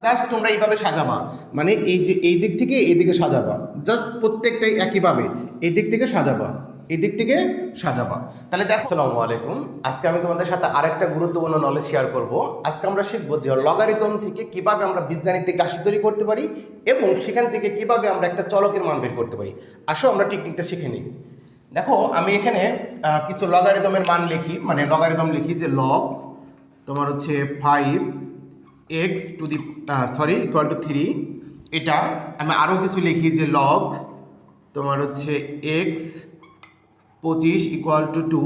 Just তোমরা এইভাবে সাজাবা, মানে এই যে এই দিক থেকে এই দিকে সাজাবা, জাস্ট প্রত্যেকটাই একইভাবে এই দিক থেকে সাজাবা, এই দিক থেকে সাজাবা। তাহলে দেখ, আসসালামু আলাইকুম। আজকে আমি তোমাদের সাথে আরেকটা গুরুত্বপূর্ণ নলেজ শেয়ার করব। আজকে আমরা শিখবো যে লগারিদম থেকে কিভাবে আমরা বীজগাণিতিক রাশি তৈরি করতে পারি এবং সেখান থেকে কিভাবে আমরা একটা চলকের মান বের করতে পারি। আসো আমরা টেকনিকটা শিখে নিই। দেখো, আমি এখানে কিছু লগারিদমের মান লিখি, মানে লগারিদম লিখি যে লগ তোমার হচ্ছে 5x to the equal to 3। এটা আমি আরও কিছু লিখি যে লগ তোমার হচ্ছে x 25 ইকুয়াল টু 2।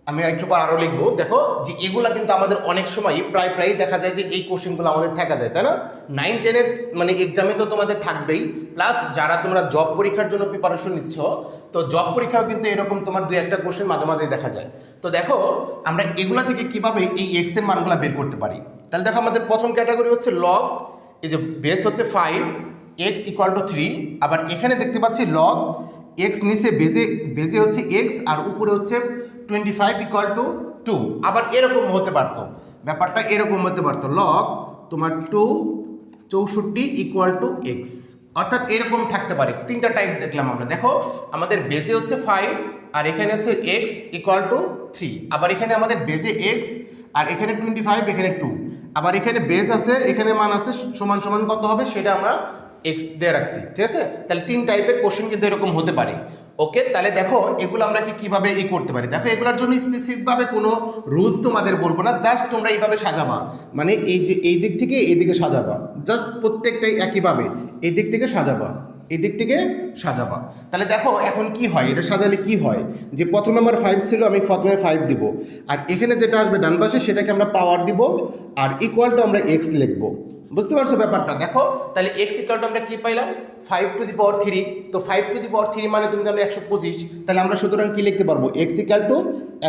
আমি একটু পর আরও লিখবো। দেখো যে এগুলা কিন্তু আমাদের অনেক সময় প্রায় দেখা যায় যে এই কোশ্চেনগুলো আমাদের থাকা যায়, তাই না? 9-10-এর মানে এক্সামে তো তোমাদের থাকবেই, প্লাস যারা তোমরা জব পরীক্ষার জন্য প্রিপারেশন নিচ্ছ, তো জব পরীক্ষাও কিন্তু এরকম তোমার 2-1টা কোশ্চেন মাঝে মাঝে দেখা যায়। তো দেখো আমরা এগুলা থেকে কিভাবে এই এক্স এর মানগুলো বের করতে পারি। তাহলে দেখো আমাদের প্রথম ক্যাটাগরি হচ্ছে লগ, এই যে বেস হচ্ছে 5x ইকুয়াল টু 3। আবার এখানে দেখতে পাচ্ছি লগ এক্স নিচে বেজে হচ্ছে এক্স আর উপরে হচ্ছে 25 ইকুয়াল টু 2। আবার এরকম হতে পারতো, ব্যাপারটা এরকম হতে পারতো লগ তোমার 264 ইকুয়াল টু এক্স, অর্থাৎ এরকম থাকতে পারে। তিনটা টাইপ দেখলাম আমরা। দেখো আমাদের বেজে হচ্ছে 5 আর এখানে হচ্ছে এক্স ইকুয়াল টু 3। আবার এখানে আমাদের বেজে এক্স আর এখানে 25, এখানে 2। আবার এখানে বেজ আছে, এখানে মান আছে, সমান সমান কত হবে সেটা আমরা এক্স দিয়ে রাখছি, ঠিক আছে? তাহলে 3 টাইপের কোশ্চেন কিন্তু এরকম হতে পারে। ওকে, তাহলে দেখো এগুলো আমরা কিভাবে করতে পারি। দেখো এগুলোর জন্য স্পেসিফিকভাবে কোনো রুলস তোমাদের বলবো না, জাস্ট তোমরা এইভাবে সাজাবা, মানে এই যে এই দিক থেকে এই দিকে সাজাবা, জাস্ট প্রত্যেকটাই একইভাবে এই দিক থেকে সাজাবা, এই দিক থেকে সাজাবা। তাহলে দেখো এখন কি হয়, এটা সাজালে কি হয় যে প্রথমে আমার 5 ছিল, আমি প্রথমে 5 দিব, আর এখানে যেটা আসবে ডান পাশে সেটাকে আমরা পাওয়ার দিব, আর ইকুয়াল টু আমরা এক্স লিখবো। বুঝতে পারছো ব্যাপারটা? দেখো তাহলে এক্স ইকুয়াল টু আমরা কি পাইলাম 5 টু দি পাওয়ার 3। তো 5 টু দি পাওয়ার 3 মানে তুমি জানো 125। তাহলে আমরা সুতরাং কি লিখতে পারবো, এক্স ইকুয়াল টু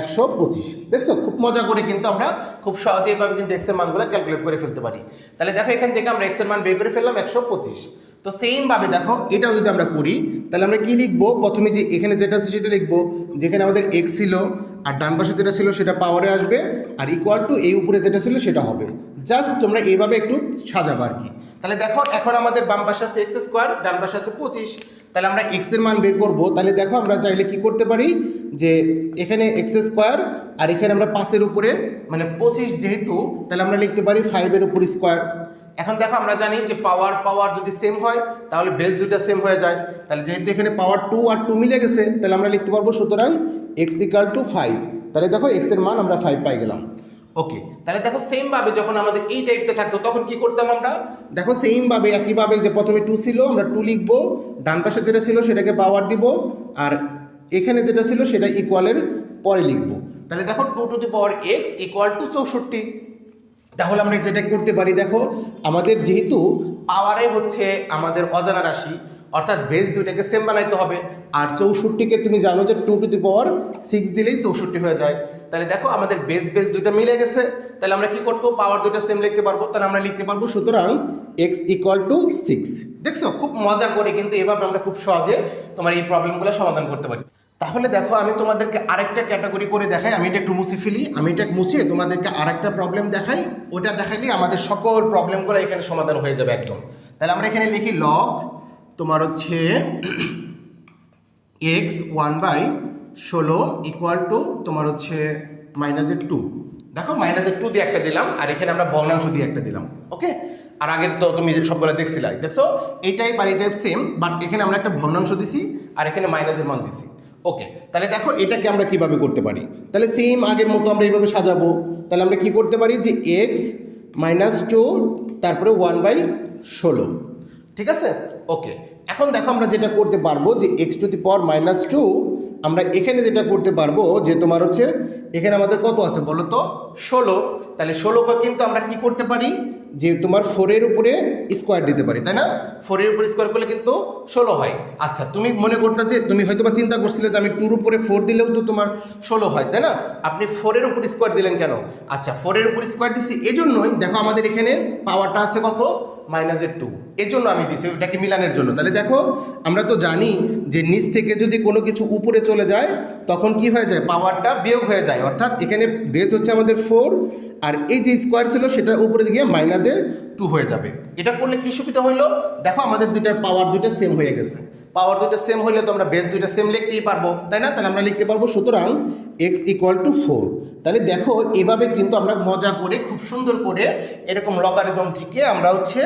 125। দেখছো খুব মজা করে কিন্তু আমরা খুব সহজে এইভাবে কিন্তু এক্স এর মানগুলো ক্যালকুলেট করে ফেলতে পারি। তাহলে দেখো এখান থেকে আমরা এক্স এর মান বের করে ফেললাম 125। তো সেম ভাবে দেখো এটাও যদি আমরা করি তাহলে আমরা কি লিখবো, প্রথমে যে এখানে যেটা আছে সেটা লিখবো, যেখানে আমাদের এক্স ছিল আর ডান পাশে যেটা ছিল সেটা পাওয়ারে আসবে, আর ইকুয়াল টু এই উপরে যেটা ছিল সেটা হবে। জাস্ট তোমরা এইভাবে একটু সাজাবো আর কি। তাহলে দেখো এখন আমাদের বাম পাশে আছে এক্স স্কোয়ার, ডান পাশে আছে 25। তাহলে আমরা এক্স এর মান বের করবো। তাহলে দেখো আমরা চাইলে কি করতে পারি যে এখানে এক্স স্কোয়ার আর এখানে আমরা 5-এর উপরে মানে 25 যেহেতু, তাহলে আমরা লিখতে পারি 5-এর উপর স্কোয়ার। এখন দেখো আমরা জানি যে পাওয়ার যদি সেম হয় তাহলে বেস দুইটা সেম হয়ে যায়। তাহলে যেহেতু এখানে পাওয়ার 2 আর 2 মিলে গেছে, তাহলে আমরা লিখতে পারবো সুতরাং এক্স ইকুয়াল টু 5। তাহলে দেখো এক্স এর মান আমরা 5 পাই গেলাম। ওকে, তাহলে দেখো সেমভাবে যখন আমাদের এই টাইপটা থাকতো তখন কি করতাম আমরা, দেখো সেমভাবে একইভাবে যে প্রথমে 2 ছিল আমরা 2 লিখবো, ডান পাশে যেটা ছিল সেটাকে পাওয়ার দিব, আর এখানে যেটা ছিল সেটা ইকুয়ালের পরে লিখবো। তাহলে দেখো 2 to the power x equal to 64। তাহলে আমরা যেটা করতে পারি, দেখো আমাদের যেহেতু পাওয়ারে হচ্ছে আমাদের অজানা রাশি, অর্থাৎ বেস দুইটাকে সেম বানাইতে হবে, আর 64কে তুমি জানো যে 2 টু দি পাওয়ার 6 দিলেই 64 হয়ে যায়। তাহলে দেখো আমাদের বেস দুইটা মিলে গেছে, তাহলে আমরা কি করবো, পাওয়ার দুইটা সেম লিখতে পারবো। তাহলে আমরা লিখতে পারবো সুতরাং এক্স ইকুয়াল টু 6। দেখছো খুব মজা করে কিন্তু এভাবে আমরা খুব সহজে তোমার এই প্রবলেমগুলো সমাধান করতে পারি। তাহলে দেখো আমি তোমাদেরকে আরেকটা ক্যাটাগরি করে দেখাই, আমি এটা একটু মুছে ফেলি, আমি এটা মুছে তোমাদেরকে আরেকটা প্রবলেম দেখাই, ওটা দেখাইলে আমাদের সকল প্রবলেমগুলো এখানে সমাধান হয়ে যাবে একদম। তাহলে আমরা এখানে লিখি লগ তোমার হচ্ছে এক্স 1/16 ইকুয়াল টু তোমার হচ্ছে -2। দেখো -2 দিয়ে একটা দিলাম, আর এখানে আমরা ভগ্নাংশ দিয়ে একটা দিলাম। ওকে, আর আগের তো তুমি সবগুলো দেখছিলাই, দেখছো এই টাইপ আর এই টাইপ সেম, বাট এখানে আমরা একটা ভগ্নাংশ দিছি আর এখানে মাইনাসের মান দিছি। ওকে, তাহলে দেখো এটাকে আমরা কিভাবে করতে পারি। তাহলে সেম আগের মতো আমরা এইভাবে সাজাবো। তাহলে আমরা কি করতে পারি যে এক্স -2 তারপরে 1/16, ঠিক আছে? ওকে, এখন দেখো আমরা যেটা করতে পারবো যে এক্স টু দি পাওয়ার -2, আমরা এখানে যেটা করতে পারবো যে তোমার হচ্ছে এখানে আমাদের কত আছে বলো তো, 16। তাহলে 16কে কিন্তু আমরা কি করতে পারি যে তোমার 4-এর উপরে স্কোয়ার দিতে পারি, তাই না? 4-এর উপরে স্কোয়ার করলে কিন্তু 16 হয়। আচ্ছা তুমি মনে করতে যে তুমি হয়তো বা চিন্তা করছিলে যে আমি 2-এর উপরে 4 দিলেও তো তোমার 16 হয়, তাই না? আপনি 4-এর উপর স্কোয়ার দিলেন কেন? আচ্ছা 4-এর উপর স্কোয়ার দিচ্ছি এই জন্যই, দেখো আমাদের এখানে পাওয়ারটা আছে কত, -2, এই জন্য আমি দিছি ওটাকে মিলানের জন্য। তাহলে দেখো আমরা তো জানি যে নিচ থেকে যদি কোনো কিছু উপরে চলে যায় তখন কি হয়ে যায়, পাওয়ারটা বিয়োগ হয়ে যায়, অর্থাৎ এখানে বেস হচ্ছে আমাদের 4 আর এই যে স্কোয়ার ছিল সেটা উপরে গিয়ে 2 হয়ে যাবে। এটা করলে কি সুবিধা হইলো, দেখো আমাদের দুইটার পাওয়ার দুইটা সেম হয়ে গেছে। পাওয়ার দুইটা সেম হইলে তো আমরা বেস দুইটা সেম লিখতেই পারবো, তাই না? তাহলে আমরা লিখতে পারবো সুতরাং x = 4। তাহলে দেখো এভাবে কিন্তু আমরা মজা করে খুব সুন্দর করে এরকম লগারিদম থেকে আমরা হচ্ছে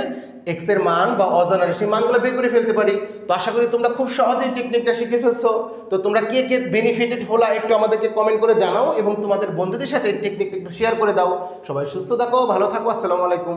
এক্স এর মান বা অজানা রাশির মানগুলো বের করে ফেলতে পারি। তো আশা করি তোমরা খুব সহজেই টেকনিকটা শিখে ফেলছো। তো তোমরা কে কে বেনিফিটেড হলা একটু আমাদেরকে কমেন্ট করে জানাও এবং তোমাদের বন্ধুদের সাথে এই টেকনিকটা একটু শেয়ার করে দাও। সবাই সুস্থ থাকো, ভালো থাকো, আসসালামু আলাইকুম।